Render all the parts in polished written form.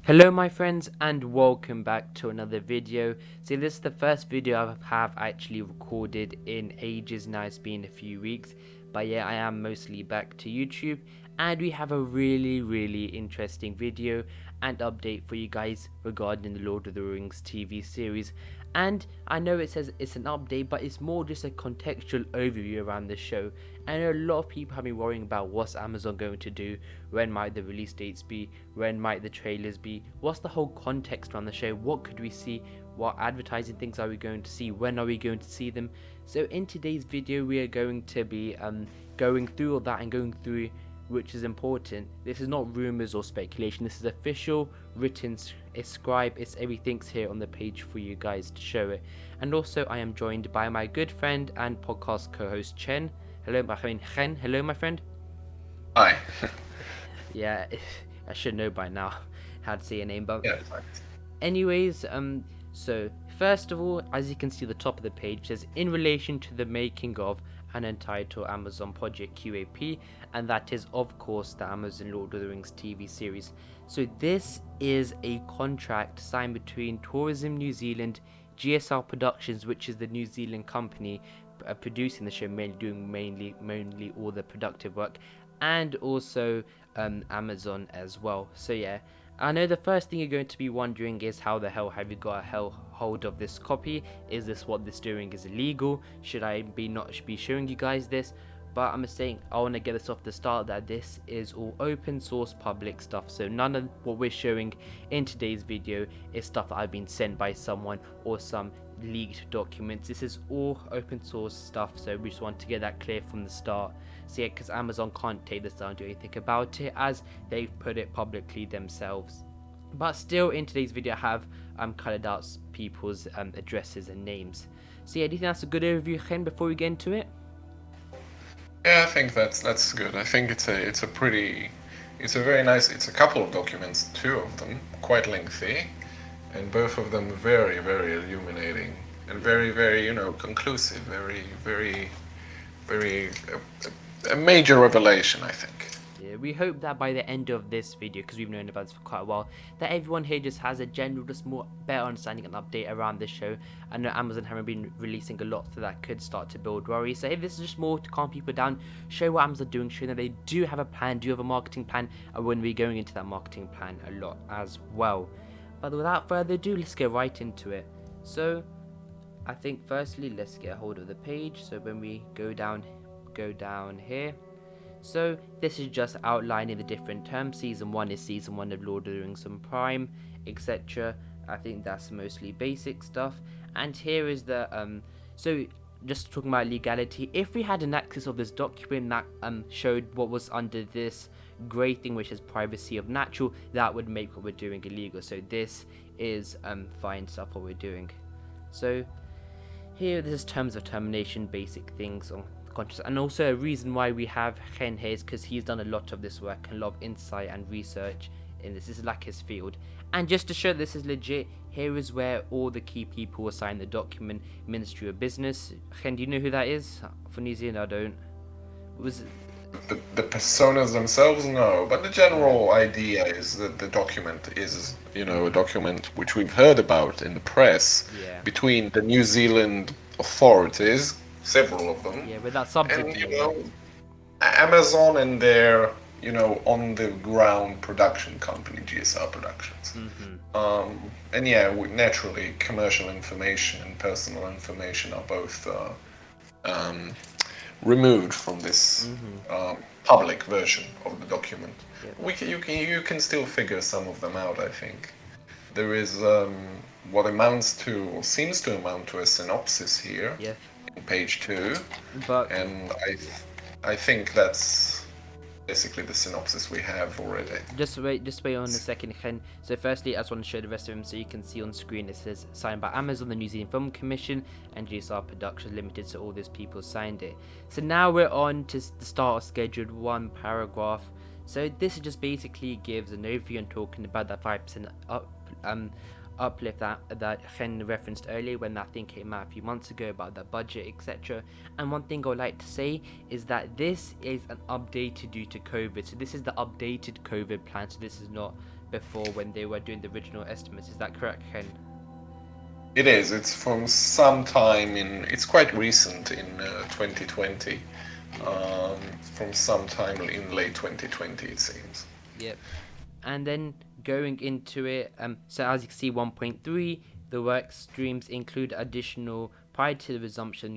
Hello my friends and welcome back to another video. So this is the first video I have actually recorded in ages now. It's been a few weeks, but yeah, I am mostly back to YouTube and we have a really interesting video and update for you guys regarding the Lord of the Rings TV series. And I know it says it's an update, but it's more just a contextual overview around the show. I know a lot of people have been worrying about what's Amazon going to do, when might the release dates be, when might the trailers be, what's the whole context around the show, what could we see, what advertising things are we going to see, when are we going to see them. So in today's video we are going to be going through all that and going through which is important. This is not rumors or speculation, this is official, written, it's scribed, it's everything's here on the page for you guys to show it. And also I am joined by my good friend and podcast co-host Chen. Hello my friend Chen. Hello my friend. Hi. Yeah, I should know by now how to say your name, but Yeah, thanks. anyways, so first of all, as you can see at the top of the page, says in relation to the making of an entitled Amazon Project QAP, and that is of course the Amazon Lord of the Rings TV series. So this is a contract signed between Tourism New Zealand, GSR Productions, which is the New Zealand company producing the show, doing mainly all the productive work, and also Amazon as well. So yeah, I know the first thing you're going to be wondering is how the hell have you got a hold of this copy? Is this what this doing is illegal? Should I not be showing you guys this? But I'm saying I want to get this off the start that this is all open source public stuff, so none of what we're showing in today's video is stuff that I've been sent by someone or some leaked documents. This is all open source stuff, so we just want to get that clear from the start. So yeah, because Amazon can't take this down and do anything about it as they've put it publicly themselves. But still, in today's video I have colored out people's addresses and names. So yeah, do you think that's a good overview, Chen, before we get into it? Yeah, I think that's good. I think it's a very nice. It's a couple of documents, two of them, quite lengthy, and both of them very illuminating and very conclusive. Very a major revelation, I think. Yeah, we hope that by the end of this video, because we've known about this for quite a while, that everyone here just has a general, just more better understanding and update around this show. I know Amazon haven't been releasing a lot, so that could start to build worries. So if this is just more to calm people down, show what Amazon are doing, show that they do have a plan, do have a marketing plan, and we're going to be going into that marketing plan a lot as well. But without further ado, let's get right into it. So I think firstly, let's get a hold of the page. So when we go down here. So this is just outlining the different terms. Season 1 is Season 1 of Lord of the Rings on Prime, etc. I think that's mostly basic stuff. And here is the so just talking about legality, if we had an access of this document that showed what was under this grey thing which is privacy of natural, that would make what we're doing illegal. So this is fine stuff what we're doing. So here this is terms of termination, basic things on conscious, and also a reason why we have Chen here is because he's done a lot of this work and a lot of insight and research in this. This is like his field. And just to show this is legit, here is where all the key people will sign the document. Ministry of Business. Chen, do you know who that is? For New Zealand, I don't. Was it? The personas themselves, no, but the general idea is that the document is, a document which we've heard about in the press Yeah. between the New Zealand authorities, several of them, Yeah, with that subsidy. and Amazon and their on the ground production company, GSR Productions. And yeah, naturally, commercial information and personal information are both removed from this public version of the document. You can still figure some of them out, I think. There is what amounts to, or seems to amount to, a synopsis here in page 2, But and I think that's basically the synopsis we have already. Just wait on a second, Ken. So firstly, I just want to show the rest of them so you can see on screen. It says signed by Amazon, the New Zealand Film Commission, and GSR Productions Limited. So all those people signed it. So now we're on to the start of Scheduled 1 paragraph. So this just basically gives an overview and talking about that 5% uplift that Chen referenced earlier when that thing came out a few months ago about the budget, etc. And one thing I would like to say is that this is an updated due to COVID. So this is the updated COVID plan. So this is not before when they were doing the original estimates. Is that correct, Ken? It is. It's from some time in. It's quite recent in 2020. From some time in late 2020, it seems. Yep. And then going into it, so as you can see, 1.3, the work streams include additional prior to the resumption of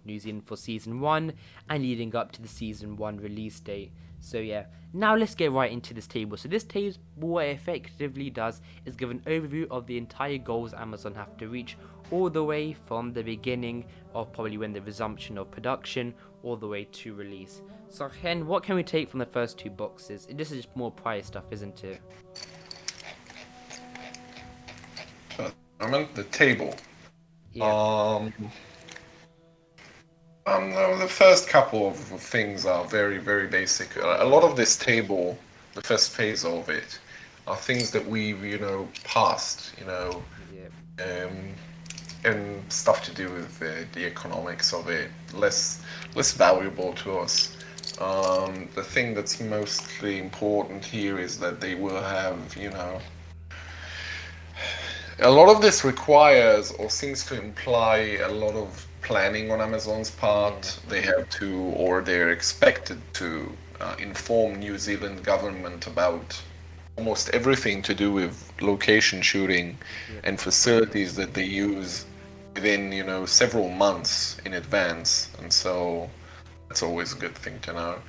New Zealand for season 1 and leading up to the season 1 release date. So yeah, now let's get right into this table. So this table, what it effectively does is give an overview of the entire goals Amazon have to reach, all the way from the beginning of probably when the resumption of production all the way to release. So Ken, what can we take from the first two boxes? This is just more prior stuff, isn't it? The table. Yeah. No, the first couple of things are very, very basic. A lot of this table, the first phase of it, are things that we've, passed, Yeah. and stuff to do with the economics of it, less valuable to us. The thing that's mostly important here is that they will have, a lot of this requires or seems to imply a lot of planning on Amazon's part. They have to, or they're expected to, inform New Zealand government about almost everything to do with location shooting and facilities that they use within, several months in advance. And so that's always a good thing to know.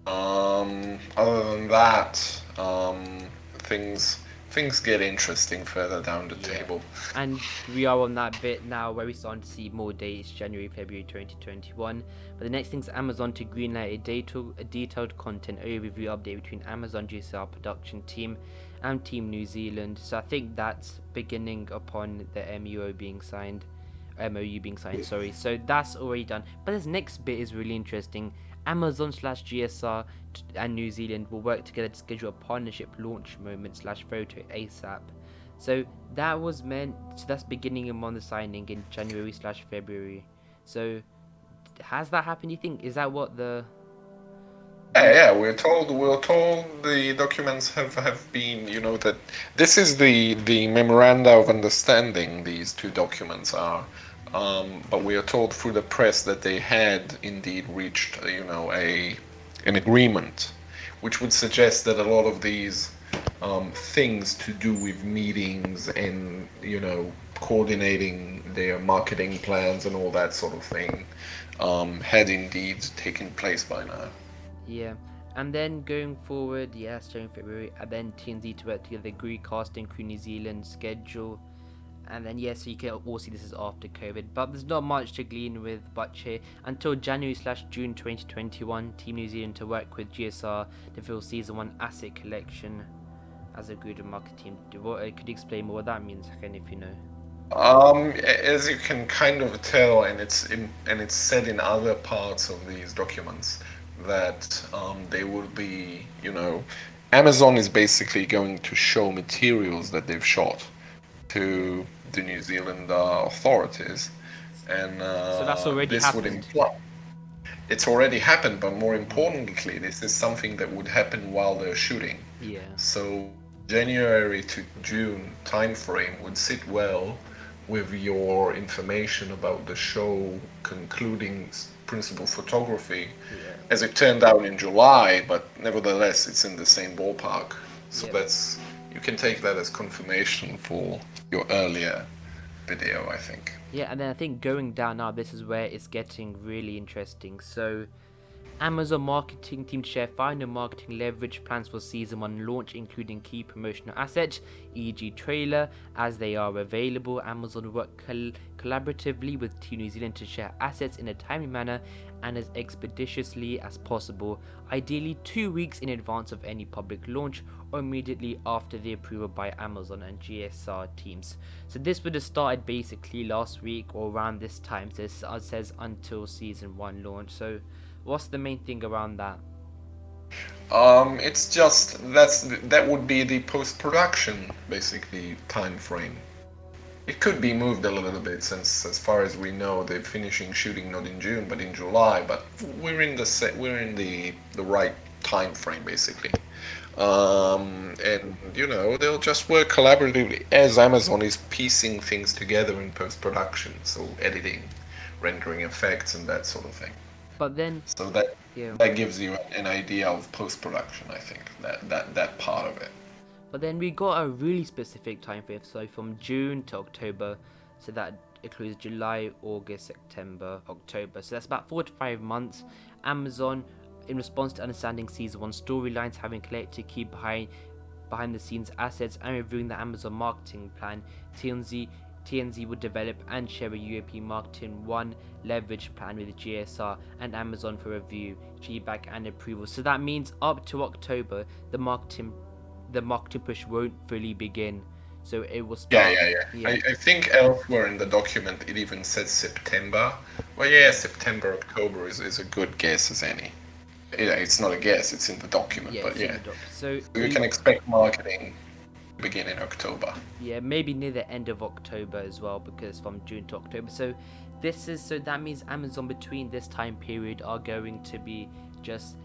Other than that, things get interesting further down the table. And we are on that bit now where we're starting to see more dates, January, February 2021. But the next thing is Amazon to greenlight a detailed content overview update between Amazon GSR production team and Team New Zealand. So I think that's beginning upon the MOU being signed, sorry. So that's already done. But this next bit is really interesting. Amazon/GSR and New Zealand will work together to schedule a partnership launch moment/photo ASAP. So that was meant, so that's beginning on the signing in January/February. So has that happened, you think? Is that what the... Yeah, we're told the documents have been, that this is the memoranda of understanding, these two documents are. But we are told through the press that they had indeed reached, an agreement, which would suggest that a lot of these things to do with meetings and, coordinating their marketing plans and all that sort of thing had indeed taken place by now. Yeah. And then going forward, yes, January, February, and then TNZ to work together, agree casting crew New Zealand schedule. And then so you can all see this is after COVID, but there's not much to glean with Butch here. Until January/June 2021, Team New Zealand to work with GSR to fill Season 1 asset collection as agreed with market team. Could you explain more what that means, Ken, if you know? As you can kind of tell, and it's said in other parts of these documents that they will be, Amazon is basically going to show materials that they've shot to the New Zealand authorities, and so that's already this happened. would imply it's already happened, but more importantly, this is something that would happen while they're shooting. Yeah. So January to June timeframe would sit well with your information about the show concluding principal photography, as it turned out in July, but nevertheless it's in the same ballpark. So that's, you can take that as confirmation for your earlier video, I think. Yeah, and then I think going down now, this is where it's getting really interesting. So Amazon marketing team to share final marketing leverage plans for Season 1 launch, including key promotional assets, e.g. trailer, as they are available. Amazon will work collaboratively with Team New Zealand to share assets in a timely manner and as expeditiously as possible, ideally 2 weeks in advance of any public launch or immediately after the approval by Amazon and GSR teams. So this would have started basically last week or around this time, so it says until Season 1 launch. So what's the main thing around that? It's just that would be the post-production basically time frame. It could be moved a little bit, since as far as we know they're finishing shooting not in June but in July, but we're in the right time frame basically. And they'll just work collaboratively as Amazon is piecing things together in post-production, so editing, rendering effects, and that sort of thing. But then, So that yeah. that gives you an idea of post-production, I think, that part of it. But then we got a really specific time frame, so from June to October, so that includes July, August, September, October. So that's about 4 to 5 months. Amazon, in response to understanding season 1 storylines, having collected key behind the scenes assets and reviewing the Amazon marketing plan, TNZ would develop and share a European marketing one leverage plan with GSR and Amazon for review, feedback and approval. So that means up to October, the marketing push won't fully begin. So it will start. Yeah. I think elsewhere in the document it even says September. Well, yeah, September, October is a good guess as any. It's not a guess, it's in the document, but yeah. So You can expect marketing to begin in October. Yeah, maybe near the end of October as well, because from June to October. So that means Amazon between this time period are going to be just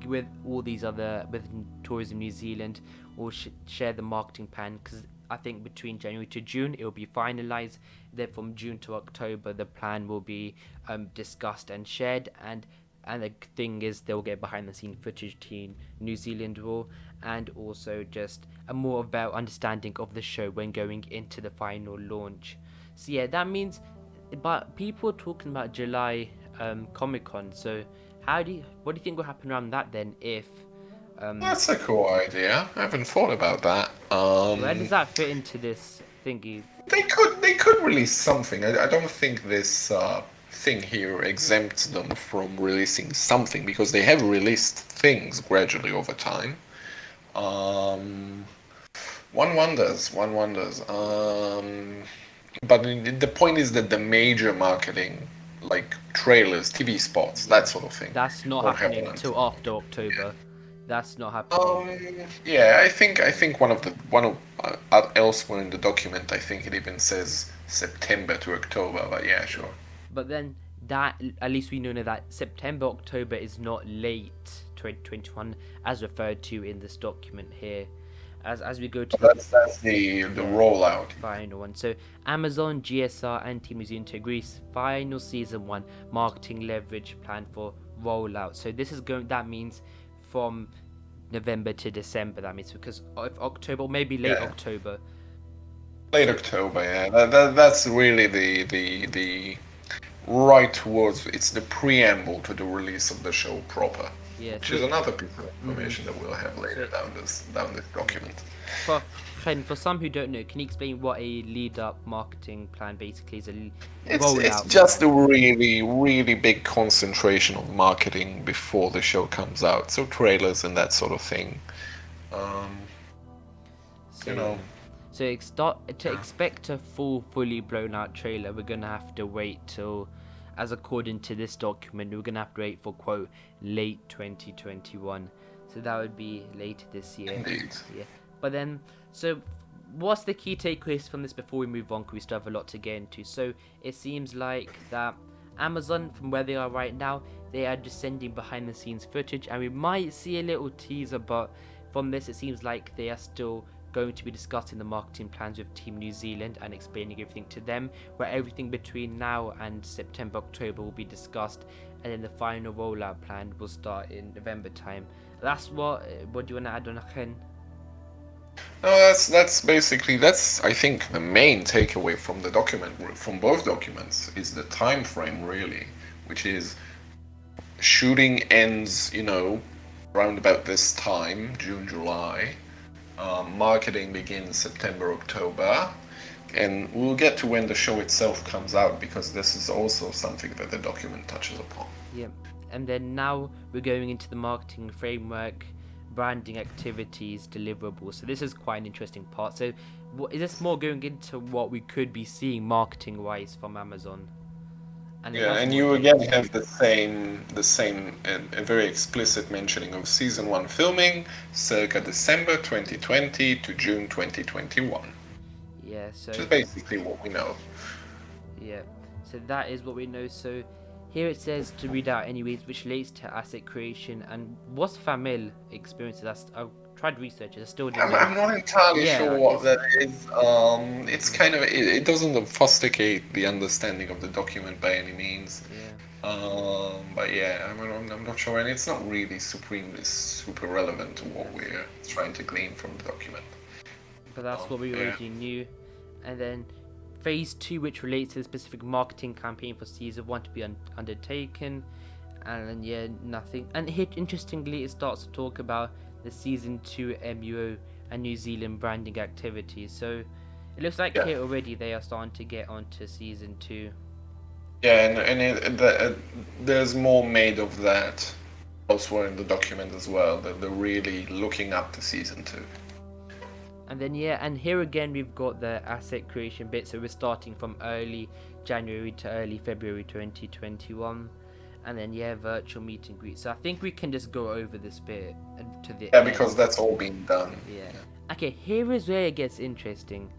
with all these other, with Tourism New Zealand, will share the marketing plan, because I think between January to June it will be finalized. Then from June to October the plan will be discussed and shared, and the thing is they'll get behind the scene footage Team New Zealand will, and also just a more about understanding of the show when going into the final launch. So yeah, that means, but people are talking about July Comic-Con, so what do you think will happen around that then, if That's a cool idea. I haven't thought about that. where does that fit into this thingy? They could release something. I don't think this thing here exempts them from releasing something because they have released things gradually over time. Um, one wonders. But the point is that the major marketing, like trailers, TV spots, that sort of thing, That's not won't happening happen until until. after October. That's not happening. Yeah, I think one of elsewhere in the document, I think it even says September to October, but yeah, sure. But then that, at least we know now that September, October is not late 2021 as referred to in this document here. As we go to the That's the rollout. final one. So Amazon, GSR and Team New Zealand to agree final season 1 marketing leverage plan for rollout. So this is going, that means from November to December, that means, because if October, maybe late Yeah. October. Late October, yeah. That's really the right towards it's the preamble to the release of the show proper. Yeah, Which so is another piece of information that we'll have later So- down this document. for some who don't know, can you explain what a lead up marketing plan basically is? It's Rollout. just a really big concentration of marketing before the show comes out. So trailers and that sort of thing. Um, So, you know, to expect a fully blown out trailer, we're gonna have to wait till, as according to this document, we're gonna have to wait for quote late 2021. So that would be later this year. indeed. Yeah. But then, so what's the key takeaways from this before we move on? Because we still have a lot to get into. So it seems like that Amazon, from where they are right now, they are just sending behind the scenes footage, and we might see a little teaser, but from this it seems like they are still going to be discussing the marketing plans with Team New Zealand and explaining everything to them, where everything between now and September, October will be discussed, and then the final rollout plan will start in November time. That's what do you want to add on, Chen? No, that's basically I think the main takeaway from the document, from both documents, is the time frame really, which is shooting ends, around about this time, June, July. Marketing begins September, October, and we'll get to when the show itself comes out because this is also something that the document touches upon. Yeah, and then now we're going into the marketing framework, branding activities, deliverables. So this is quite an interesting part. So is this more going into what we could be seeing marketing wise from Amazon? Yeah, and you again have the same a very explicit mentioning of season 1 filming circa December 2020 to June 2021. Yeah, so which is basically what we know. Yeah, so that is what we know. So here it says to read out anyways, which relates to asset creation and what's family experiences. I'll try tried researching. I still didn't I'm, know. I'm not entirely Yeah, sure what it's that is. It's kind of it doesn't obfuscate the understanding of the document by any means. yeah, But yeah, I'm not sure, and it's not really super relevant to what yes. we're trying to glean from the document. But that's what we Yeah. already knew. And then phase 2, which relates to the specific marketing campaign for season 1 to be undertaken. And then yeah, nothing. And here, interestingly, it starts to talk about the season 2 MUO and New Zealand branding activities. So it looks like Yeah. here already they are starting to get onto season 2. Yeah, there's more made of that elsewhere in the document as well. That they're really looking up to season 2. And then yeah, and here again we've got the asset creation bit. So we're starting from early January to early February 2021. And then yeah, virtual meet and greet. So I think we can just go over this bit to the Yeah, end. because that's all been done. Yeah. Okay, here is where it gets interesting.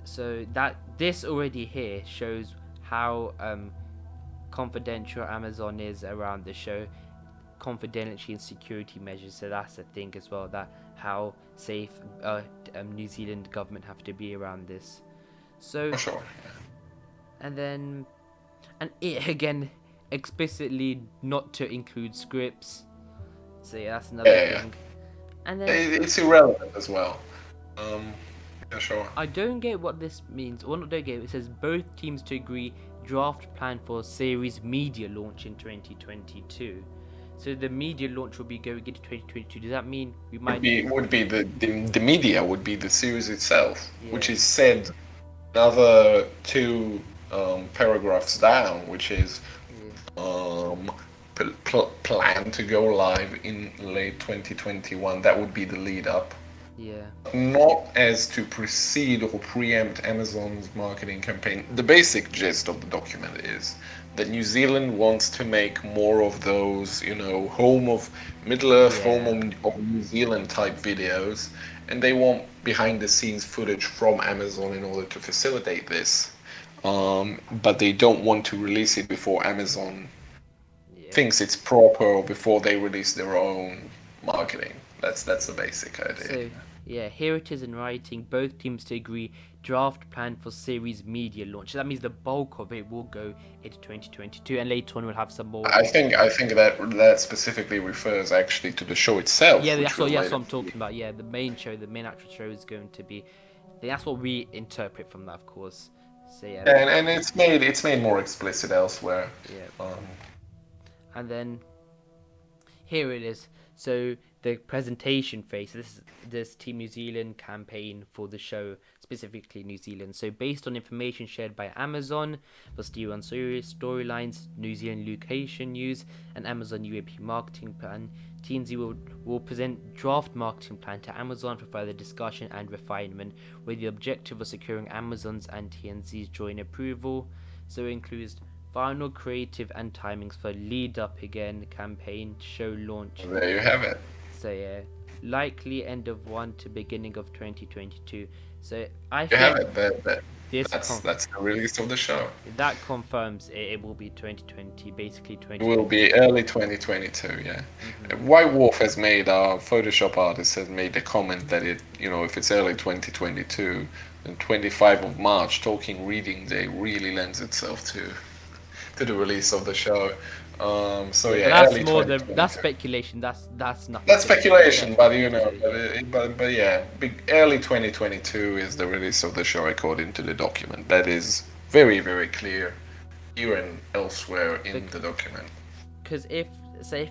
So that this already here shows how confidential Amazon is around the show, confidentiality and security measures. So that's the thing as well, that how safe New Zealand government have to be around this. So For sure. and then and it again explicitly not to include scripts. So yeah, that's another Yeah. thing. And then It's irrelevant as well. Yeah, sure. I don't get what this means. Well, not don't get it. It says both teams to agree draft plan for series media launch in 2022. So the media launch will be going into 2022. Does that mean we might Would be the media would be the series itself, which Yeah. is said another two paragraphs down, which is plan to go live in late 2021. That would be the lead up. Yeah. Not as to precede or preempt Amazon's marketing campaign. The basic gist of the document is that New Zealand wants to make more of those, home of Middle Earth, Yeah. home of New Zealand type videos, and they want behind the scenes footage from Amazon in order to facilitate this. But they don't want to release it before Amazon Yeah. thinks it's proper or before they release their own marketing. That's the basic idea. So yeah, here it is in writing. Both teams to agree draft plan for series media launch. So that means the bulk of it will go into 2022, and later on we'll have some more. I think that specifically refers actually to the show itself. Yeah, which that's will what later I'm talking about. Yeah, the main actual show is going to be. That's what we interpret from that, of course. So yeah. And it's made more explicit elsewhere. Yeah. And then here it is. So the presentation phase. This Team New Zealand campaign for the show, specifically New Zealand. So based on information shared by Amazon for Steer on storylines, New Zealand location news, and Amazon UAP marketing plan, TNZ will present draft marketing plan to Amazon for further discussion and refinement, with the objective of securing Amazon's and TNZ's joint approval. So it includes final creative and timings for lead up again campaign show launch. There you have it. So yeah, likely end of 1 to beginning of 2022. So I You think have it. this That's the release of the show. that confirms it will be 2020, basically It 20. will be early 2022. Yeah. White Wolf has made our Photoshop artist has made a comment that if it's early 2022, then 25 of March, Talking Reading Day, really lends itself to the release of the show. So yeah, That's early more 2022. that's speculation. That's nothing. That's speculation, but Yeah. but yeah, early 2022 is the release of the show according to the document. That is very, very clear here and elsewhere in the document. Because if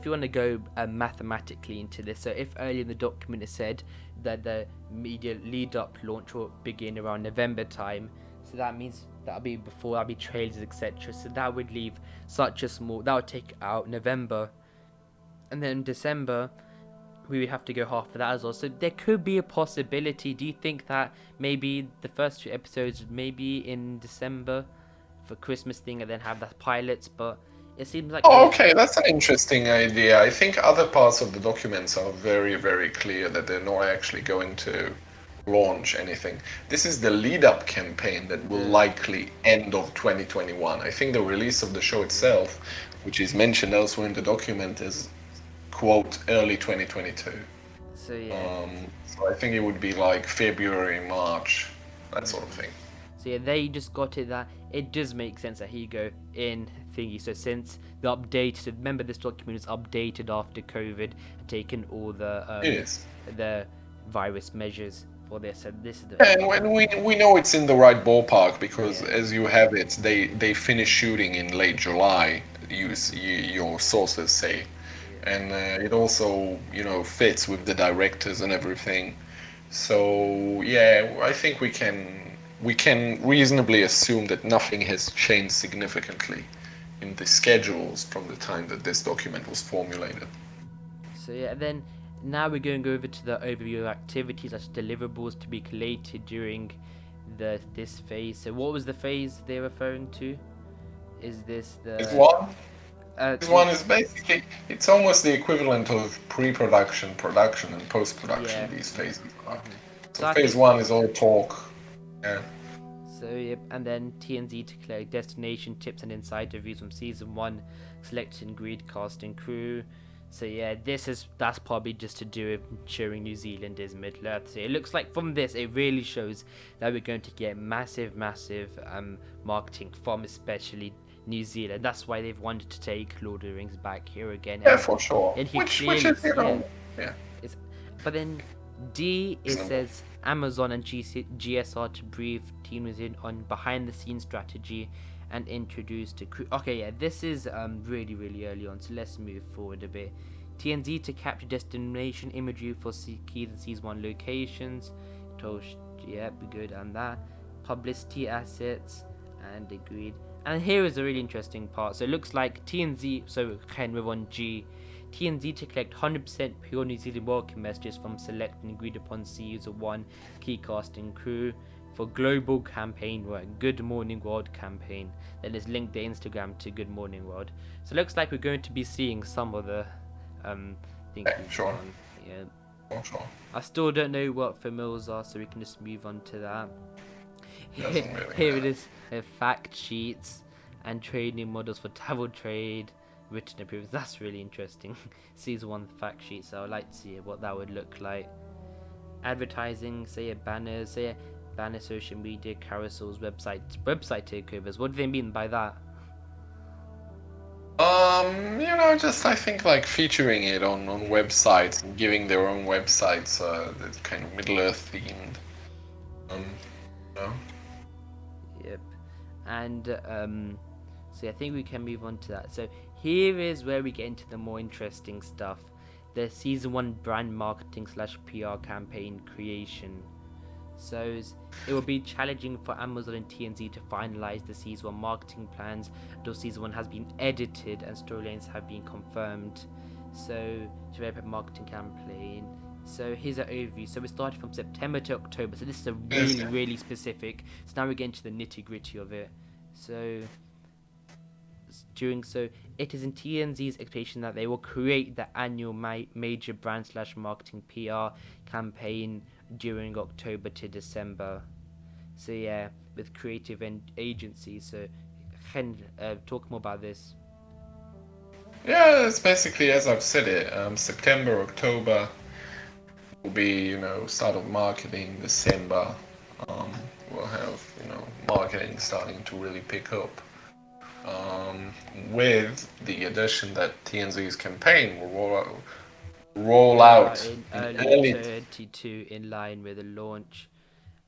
you want to go mathematically into this, so if earlier in the document it said that the media lead up launch will begin around November time, so that means that'll be trailers, etc. So that would leave that would take out November, and then December we would have to go half for that as well. So there could be a possibility. Do you think that maybe the first 2 episodes maybe in December for Christmas thing, and then have that pilots? But it seems like Okay, that's an interesting idea. I think other parts of the documents are very, very clear that they're not actually going to launch anything. This is the lead-up campaign that will likely end of 2021. I think the release of the show itself, which is mentioned elsewhere in the document, is quote early 2022. So yeah. So I think it would be like February, March, that sort of thing. So yeah, they just got it that it does make sense that here you go in thingy. So since the update, so remember this document is updated after COVID, taken all Yes. the virus measures for this. So this is the And when we know it's in the right ballpark because Yeah. as you have it, they finish shooting in late July. Your sources say, and it also fits with the directors and everything. So yeah, I think we can reasonably assume that nothing has changed significantly in the schedules from the time that this document was formulated. So yeah, and then now we're going over to the overview of activities as deliverables to be collated during this phase. So what was the phase they're referring to? Is this This the one, this one is basically it's almost the equivalent of pre-production, production, and post-production. yeah. These phases are. So So I phase think one is all talk. Yeah. so. Yep, and then TNZ to collect destination tips and insight reviews from season one, selecting grid cast and crew. So yeah, that's probably just to do with ensuring New Zealand is Middle-earth. So it looks like from this, it really shows that we're going to get massive marketing from especially New Zealand. That's why they've wanted to take Lord of the Rings back here again. Yeah, for sure. And he Which clearly, is yeah. it's, but then D, it says Amazon and GSR to brief Team New Zealand on behind the scenes strategy and introduce the crew. Okay, yeah, this is really early on, so let's move forward a bit. TNZ to capture destination imagery for key and season 1 locations. Yep, good on that. Publicity assets and agreed. And here is a really interesting part. So it looks like TNZ, so Ken with on G. TNZ to collect 100% pure New Zealand welcome messages from select and agreed upon User 1 key casting crew for global campaign work, Good Morning World campaign. Then it's linked the Instagram to Good Morning World. So it looks like we're going to be seeing some of the things. Yeah, sure. Yeah. Oh, sure. I still don't know what familiars are, so we can just move on to that. Really Here it is, fact sheets and training models for travel trade, written approvals. That's really interesting. Season 1 fact sheet, so I'd like to see what that would look like. Advertising, say banners, banner social media, carousels, website takeovers. What do they mean by that? Just I think like featuring it on websites and giving their own websites that's kind of Middle Earth themed. Yep. And so I think we can move on to that. So here is where we get into the more interesting stuff. The season 1 brand marketing / PR campaign creation. So it will be challenging for Amazon and TNZ to finalize the season 1 marketing plans until season 1 has been edited and storylines have been confirmed. So to wrap up marketing campaign. So here's an overview. So we started from September to October. So this is a really specific. So now we're getting to the nitty gritty of it. So it is in TNZ's expectation that they will create the annual major brand / marketing PR campaign during October to December. So yeah, with creative agencies. So Ken, talk more about this. Yeah, it's basically as I've said it. September, October will be start of marketing. December, we'll have marketing starting to really pick up. With the addition that TNZ's campaign will roll out in early 2022 in line with the launch,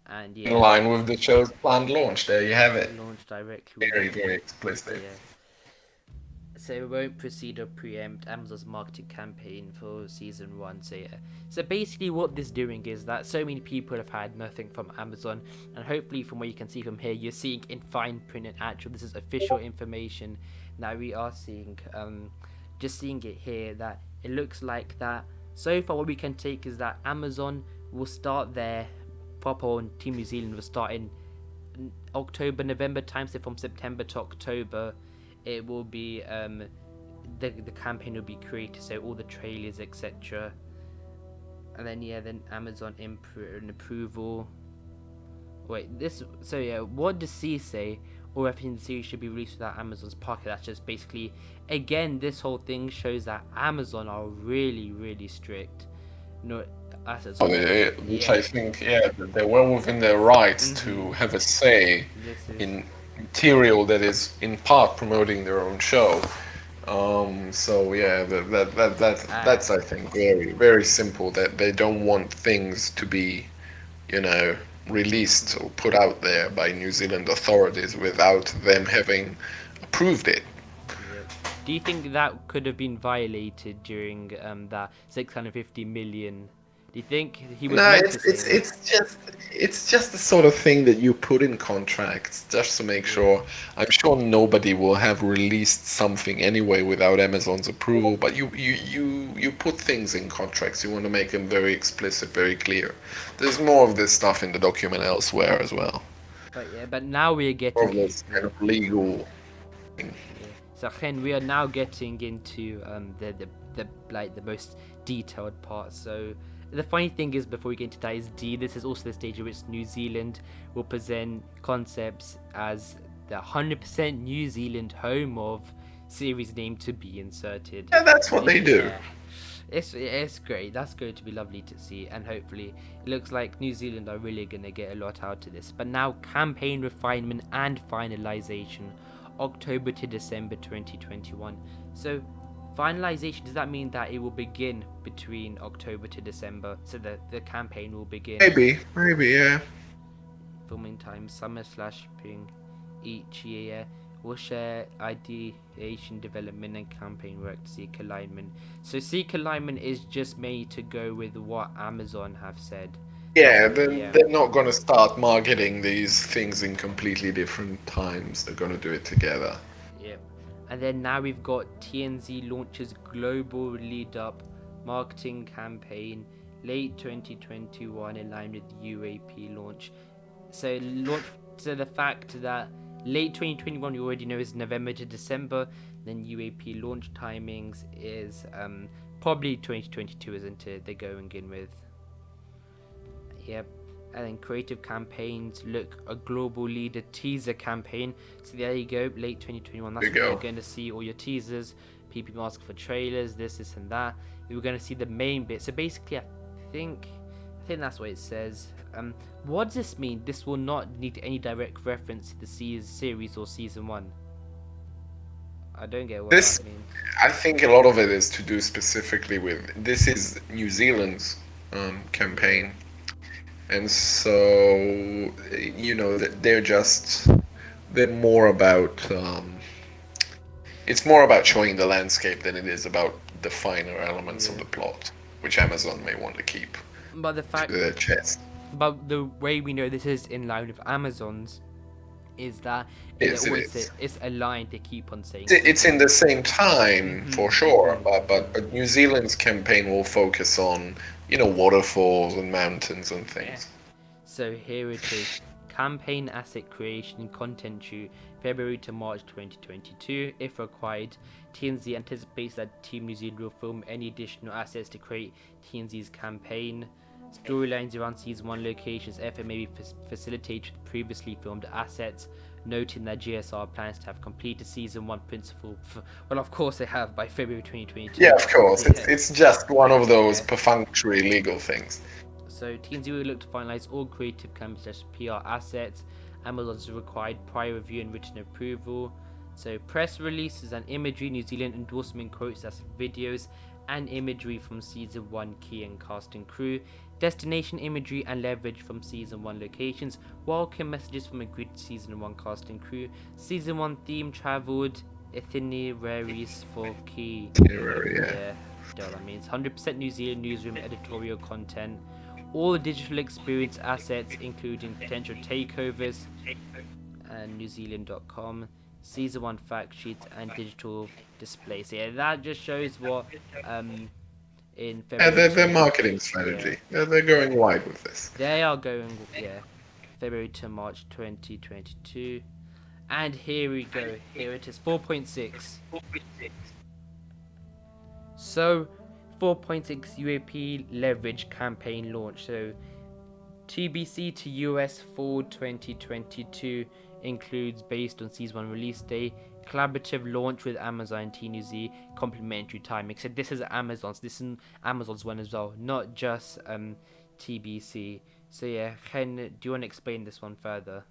and in line with the show's planned launch. There you have it. Launch directly. Very explicit. Yeah. So it won't precede or preempt Amazon's marketing campaign for season 1. So yeah. So basically what this is doing is that so many people have had nothing from Amazon, and hopefully from what you can see from here, you're seeing in fine print and actual, this is official information. Now we are seeing, just seeing it here, that it looks like that so far what we can take is that Amazon will start their proper on Team New Zealand will start in October, November time. So from September to October, it will be the campaign will be created, so all the trailers, etc. And then Amazon approval. Wait, this. So yeah, what does C say? Or everything in the series should be released without Amazon's pocket. That's just basically, again, this whole thing shows that Amazon are really strict. assets. Which I think, they're well within their rights to have a say This is in material that is in part promoting their own show. So yeah, that's I think very very simple. That they don't want things to be, you know, released or put out there by New Zealand authorities without them having approved it. Yep. Do you think that could have been violated during that 650 million? Do you think he was No, meant to say that? it's just the sort of thing that you put in contracts just to make Yeah. sure. I'm sure nobody will have released something anyway without Amazon's approval, but you put things in contracts. You want to make them very explicit, very clear. There's more of this stuff in the document elsewhere as well. But now we're More getting of this kind of legal thing. yeah. So Chen, we are now getting into the like the most detailed part. So the funny thing is, before we get into that, is this is also the stage in which New Zealand will present concepts as the 100% New Zealand home of series name to be inserted. Yeah, that's what they do. Yeah. It's great. That's going to be lovely to see, and hopefully it looks like New Zealand are really going to get a lot out of this. But now campaign refinement and finalization, October to December 2021. So finalization, does that mean that it will begin between October to December? So the campaign will begin. Maybe, yeah. Filming time summer/spring each year. We'll share ideation, development, and campaign work to seek alignment. So seek alignment is just made to go with what Amazon have said. Yeah, they're not going to start marketing these things in completely different times. They're going to do it together. Yep. And then now we've got TNZ launches global lead up marketing campaign late 2021 in line with UAP launch. So the fact that late 2021 you already know is November to December, then UAP launch timings is probably 2022, isn't it? They're going in with. Yep. And then creative campaigns, look, a global leader teaser campaign. So there you go, late 2021. That's when you're going to see all your teasers, people asking for trailers, this and that. You're going to see the main bit. So basically, I think that's what it says. What does this mean? This will not need any direct reference to the series or season 1. I don't get what that means. I think a lot of it is to do specifically with this is New Zealand's campaign. And so, you know, they're more about, it's more about showing the landscape than it is about the finer elements of the plot, which Amazon may want to keep But the fact, to their chest. But the way we know this is in line with Amazon's is that it's aligned. They keep on saying it's in the same time for sure, but New Zealand's campaign will focus on, you know, waterfalls and mountains and things. Yeah. So here it is. Campaign asset creation and content shoot February to March 2022. If required, TNZ anticipates that Team New Zealand will film any additional assets to create TNZ's campaign. Storylines around Season 1 locations effort may be facilitated with previously filmed assets, noting that GSR plans to have completed Season 1 principal. Well, of course they have by February 2022. Yeah, of course. It's just one of those perfunctory legal things. So TNZ will look to finalize all creative campaigns PR assets. Amazon's required prior review and written approval. So press releases and imagery, New Zealand endorsement quotes as videos and imagery from Season 1 key and cast and crew. Destination imagery and leverage from Season 1 locations. Welcome messages from agreed Season 1 cast and crew. Season 1 theme traveled itineraries for key. Yeah, that means 100% New Zealand newsroom editorial content. All digital experience assets, including potential takeovers, and NewZealand.com, Season 1 fact sheets, and digital displays. So yeah, that just shows what in February. Their marketing strategy. Yeah. They're going wide with this. They are going, February to March 2022. And here we go. Here it is, 4.6. So 4.6 UAP leverage campaign launch. So TBC to US fall 2022 includes based on Season 1 release day collaborative launch with Amazon TNZ complimentary timing. So this is Amazon's. This is Amazon's one as well, not just TBC. So yeah, Ken, do you want to explain this one further?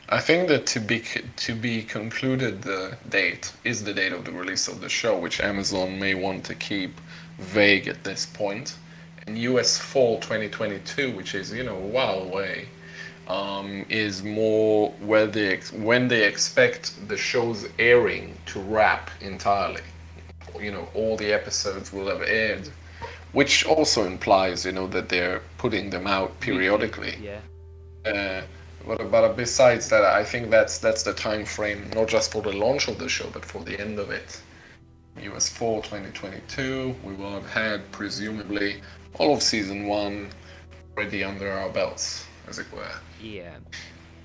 I think that to be concluded date is the date of the release of the show, which Amazon may want to keep vague at this point. And US Fall 2022, which is a while away, is more where when they expect the show's airing to wrap entirely. All the episodes will have aired, which also implies that they're putting them out periodically. Yeah. But besides that, I think that's the time frame, not just for the launch of the show, but for the end of it. US Fall 2022, we will have had presumably all of season 1 already under our belts, as it were. Yeah.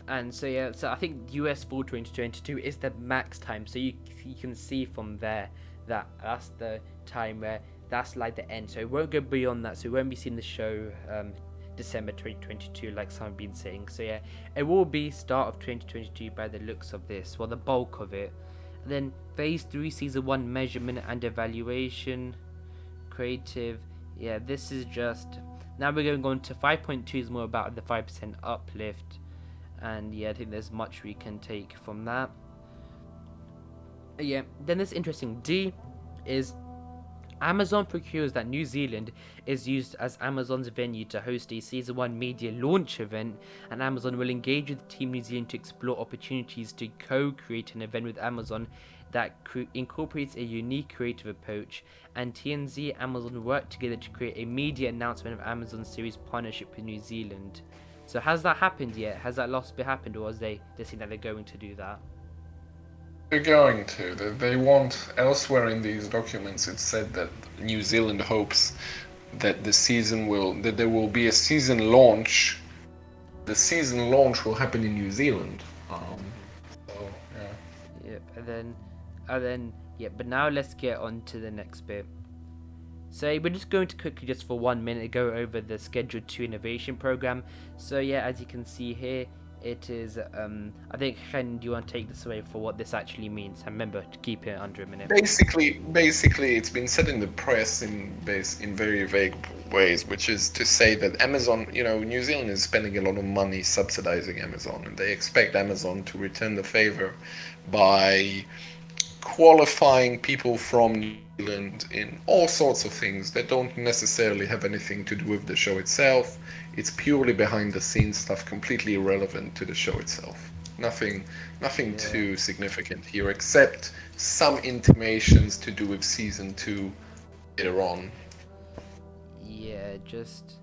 And so yeah, so I think US Fall 2022 is the max time. So you can see from there that that's the time where that's like the end. So it won't go beyond that. So we won't be seeing the show December 2022 like some have been saying. So yeah, it will be start of 2022 by the looks of this, well, the bulk of it. And then phase 3 season 1 measurement and evaluation, creative. Yeah, this is just, now we're going on to 5.2 is more about the 5% uplift. And yeah, I think there's much we can take from that. Yeah, then this interesting D is Amazon procures that New Zealand is used as Amazon's venue to host a Season 1 media launch event, and Amazon will engage with Team New Zealand to explore opportunities to co-create an event with Amazon that incorporates a unique creative approach, and TNZ Amazon work together to create a media announcement of Amazon series partnership with New Zealand. So has that happened yet? Has that last bit happened, or is they saying that they're going to do that? They're going to. They want, elsewhere in these documents, it said that New Zealand hopes that that there will be a season launch. The season launch will happen in New Zealand. So, yeah. Yep, and then, yeah, but now let's get on to the next bit. So we're just going to quickly, just for 1 minute, go over the Schedule 2 innovation program. So yeah, as you can see here, it is, I think, Ken, do you want to take this away for what this actually means? And remember to keep it under a minute. Basically, it's been said in the press in very vague ways, which is to say that Amazon, New Zealand is spending a lot of money subsidizing Amazon, and they expect Amazon to return the favor by qualifying people from New Zealand in all sorts of things that don't necessarily have anything to do with the show itself. It's purely behind the scenes stuff, completely irrelevant to the show itself. Nothing too significant here, except some intimations to do with season 2 later on. Yeah, just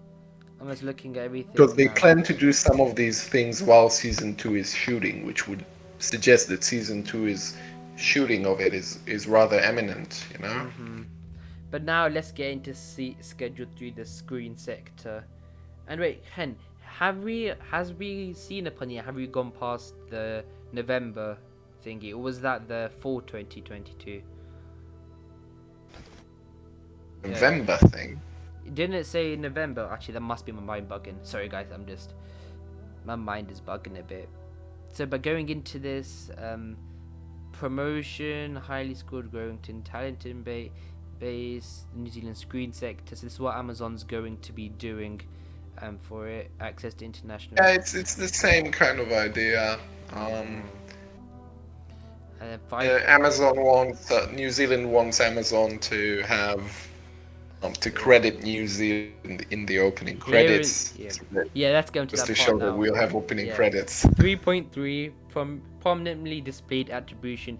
I'm just looking at everything. Because they plan to do some of these things while season 2 is shooting, which would suggest that season 2 is shooting of it is rather imminent, Mm-hmm. But now let's get into Schedule 3, the screen sector. And wait, Ken, has we seen upon yet? Have we gone past the November thingy, or was that the fall 2022? November thing? Didn't it say November? Actually, that must be my mind bugging. Sorry guys, my mind is bugging a bit. So, but going into this, promotion, highly skilled, growing talented base, New Zealand screen sector. So this is what Amazon's going to be doing. For it, access to international. Yeah, it's the same kind of idea. Amazon wants New Zealand wants Amazon to have to credit New Zealand in the opening credits. Yeah, that's going to just that to part show now. that we'll have opening credits. 3.3 from prominently displayed attribution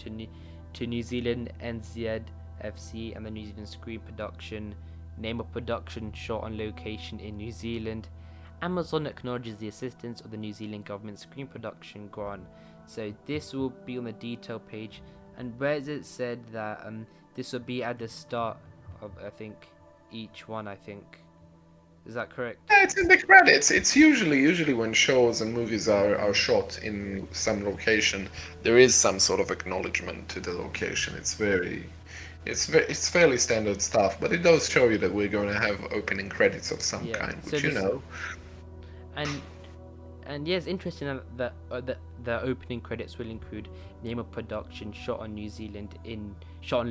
to New Zealand NZFC and the New Zealand Screen Production. Name of production shot on location in New Zealand. Amazon acknowledges the assistance of the New Zealand government screen production grant. So this will be on the detail page, and where is it said that this will be at the start of, I think, each one, I think. Is that correct? Yeah, it's in the credits. It's usually when shows and movies are shot in some location, there is some sort of acknowledgement to the location. It's fairly standard stuff, but it does show you that we're going to have opening credits of some kind, which And yeah, it's interesting that the opening credits will include name of production, shot on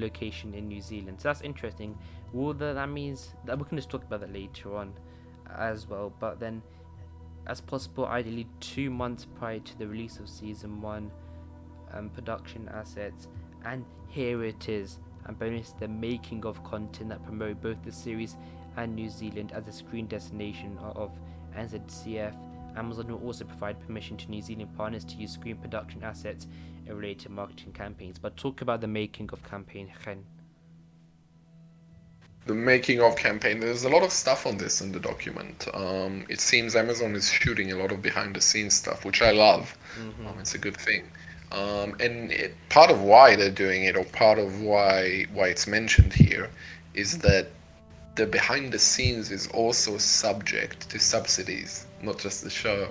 location in New Zealand. So that's interesting. That means that we're going to talk about that later on as well. But then, as possible, ideally 2 months prior to the release of season 1, production assets. And here it is. And bonus, the making of content that promote both the series and New Zealand as a screen destination of NZCF. Amazon will also provide permission to New Zealand partners to use screen production assets in related marketing campaigns. But talk about the making of campaign, Chen. The making of campaign, there's a lot of stuff on this in the document. It seems Amazon is shooting a lot of behind the scenes stuff, which I love. It's a good thing. Part of why they're doing it, or part of why it's mentioned here, is that the behind the scenes is also subject to subsidies, not just the show.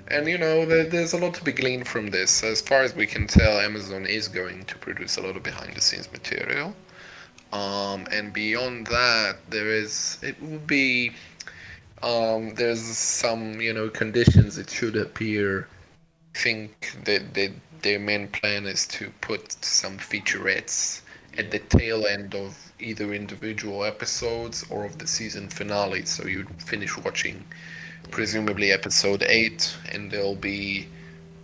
And there's a lot to be gleaned from this. As far as we can tell, Amazon is going to produce a lot of behind the scenes material. And beyond that, there's some conditions it should appear. I think that their main plan is to put some featurettes at the tail end of either individual episodes or of the season finale. So you'd finish watching presumably episode 8, and there'll be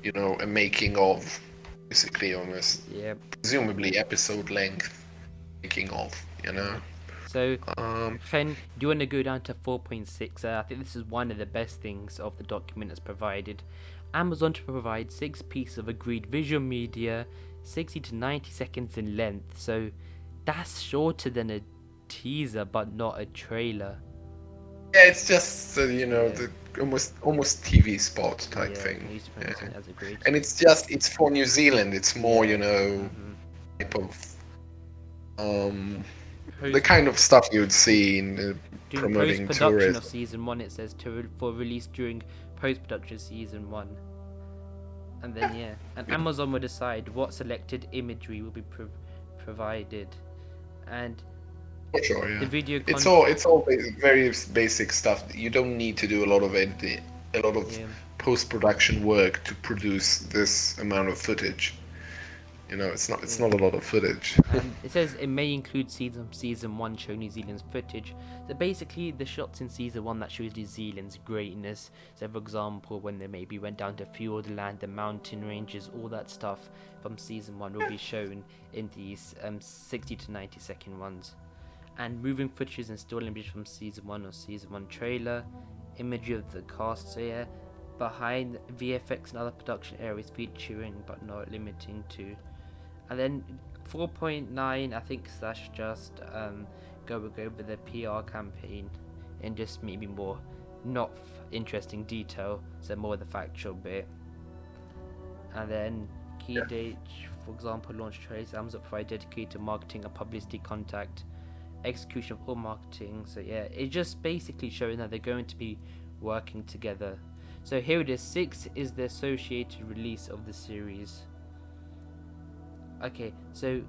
a making of, basically almost presumably episode length making of. So Chen, do you want to go down to 4.6? I think this is one of the best things of the document that's provided. Amazon to provide 6 pieces of agreed visual media, 60 to 90 seconds in length. So that's shorter than a teaser, but not a trailer. Yeah, it's just the almost TV spot type thing. And it's for New Zealand. It's more type of the kind of stuff you'd see in promoting post-production tourism. of season 1. It says for release during post-production season 1. And then and Amazon will decide what selected imagery will be provided, and sure, yeah. the video it's all very basic stuff. You don't need to do a lot of editing, a lot of post-production work to produce this amount of footage. It's not a lot of footage. It says it may include season 1 show New Zealand's footage. So basically, the shots in season 1 that shows New Zealand's greatness. So for example, when they maybe went down to Fiordland, the mountain ranges, all that stuff from season 1 will be shown in these 60 to 90 second ones. And moving footage and still images from season 1 or season 1 trailer, imagery of the cast. So behind VFX and other production areas featuring but not limiting to. And then 4.9, I think / just go over the PR campaign in just maybe more not interesting detail, so more the factual bit. And then key dates, for example, launch trailers. Amazon provide dedicated marketing and publicity contact, execution of all marketing. So it's just basically showing that they're going to be working together. So here it is. 6 is the associated release of the series. Okay, so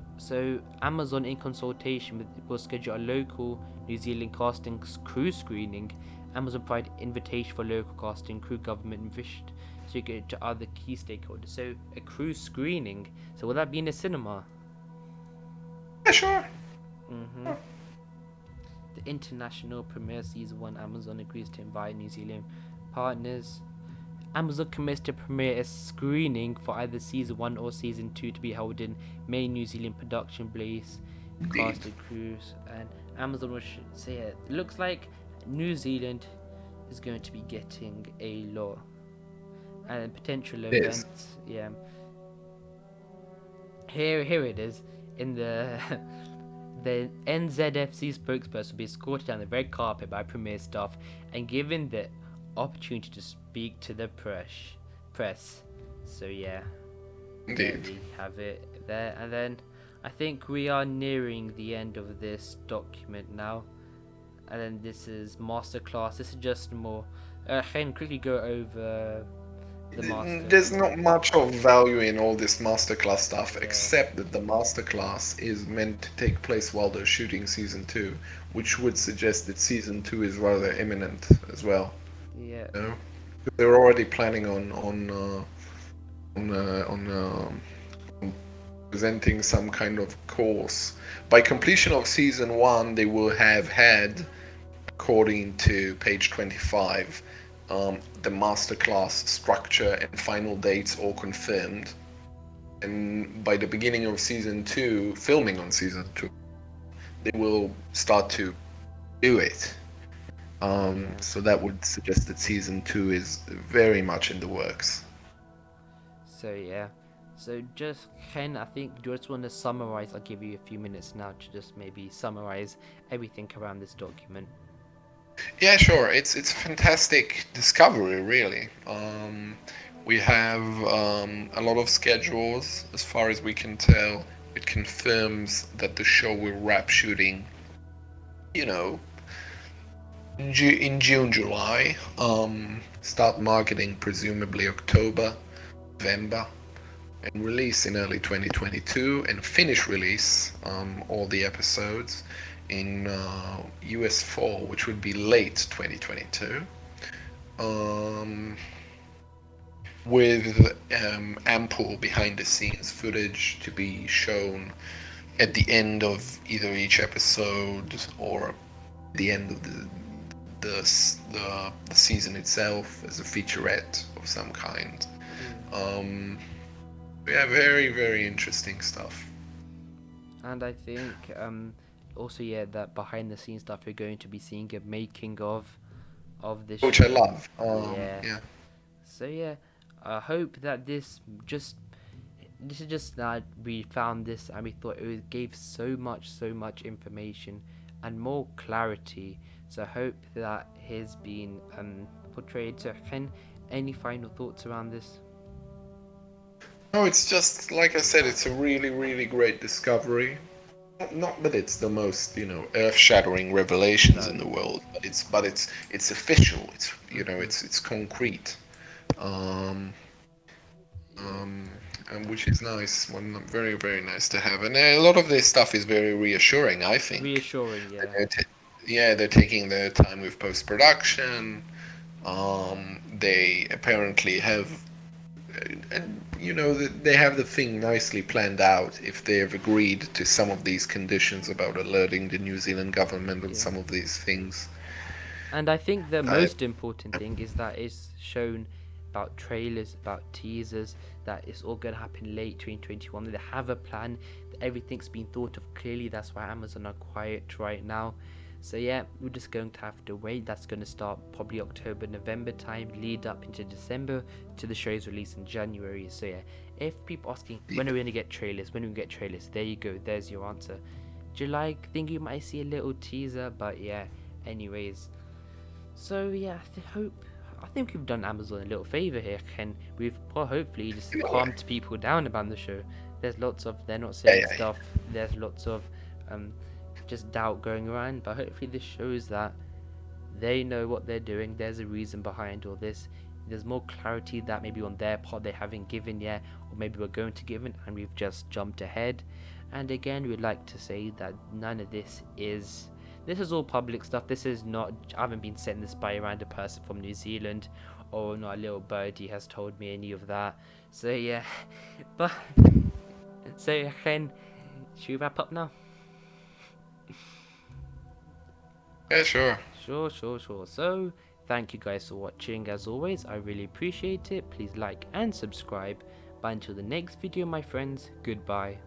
Amazon, in consultation will schedule a local New Zealand casting crew screening. Amazon provide invitation for local casting crew, government, and fish to go to other key stakeholders. So a crew screening. So will that be in a cinema? Yeah, sure. The international premiere season 1. Amazon agrees to invite New Zealand partners. Amazon commits to premiere a screening for either season 1 or season 2 to be held in main New Zealand production base, cast and crews. And Amazon will say it looks like New Zealand is going to be getting a lot and potential events. Here it is in the the NZFC spokesperson will be escorted down the red carpet by premiere staff and given the opportunity to speak to the press. So indeed, we have it there. And then I think we are nearing the end of this document now. And then this is masterclass. This is just more. Can quickly go over the master. There's not much of value in all this masterclass stuff, except that the masterclass is meant to take place while they're shooting season 2, which would suggest that season 2 is rather imminent as well. They're already planning on presenting some kind of course. By completion of season 1, they will have had, according to page 25, the masterclass structure and final dates all confirmed. And by the beginning of season 2, filming on season 2, they will start to do it. So that would suggest that season 2 is very much in the works. So yeah, so just Ken, I think just want to summarize. I'll give you a few minutes now to just maybe summarize everything around this document. Yeah, sure. It's a fantastic discovery, really. We have a lot of schedules, as far as we can tell. It confirms that the show will wrap shooting, you know, in June, July. Start marketing presumably October, November, and release in early 2022, and finish release all the episodes in US fall, which would be late 2022, with ample behind-the-scenes footage to be shown at the end of either each episode or the end of the season itself as a featurette of some kind. Yeah, very, very interesting stuff. And I think also yeah, that behind the scenes stuff you're going to be seeing a making of this Which show. I love. Yeah. So yeah, I hope that this is just that we found this and we thought it gave so much information and more clarity. So I hope that has been portrayed. So Ken, any final thoughts around this? No, it's just like I said, it's a really, really great discovery. Not that it's the most, earth-shattering revelations in the world, but it's official. It's it's concrete, and which is nice. Very, very nice to have. And a lot of this stuff is very reassuring, I think. Reassuring, yeah. They're taking their time with post-production. They apparently have, they have the thing nicely planned out if they have agreed to some of these conditions about alerting the New Zealand government on some of these things. And I think the most important thing is that it's shown about trailers, about teasers, that it's all going to happen late 2021. They have a plan, that everything's been thought of clearly. That's why Amazon are quiet right now. So yeah, we're just going to have to wait. That's going to start probably October, November time, lead up into December to the show's release in January. So yeah, if people asking when are we going to get trailers, there you go, there's your answer. July, I think you might see a little teaser, but yeah, anyways. So yeah, I think we've done Amazon a little favor here, Ken. We've hopefully just calmed people down about the show. There's lots of they're not saying stuff. There's lots of just doubt going around, but hopefully this shows that they know what they're doing. There's a reason behind all this. There's more clarity that maybe on their part they haven't given yet, or maybe we're going to give it and we've just jumped ahead. And again, we'd like to say that none of this is all public stuff. This is not, I haven't been sent this by a random person from New Zealand, or not a little birdie has told me any of that. So yeah, but so Ken, should we wrap up now? Yeah, sure. Sure. So, thank you guys for watching. As always, I really appreciate it. Please like and subscribe. But until the next video, my friends, goodbye.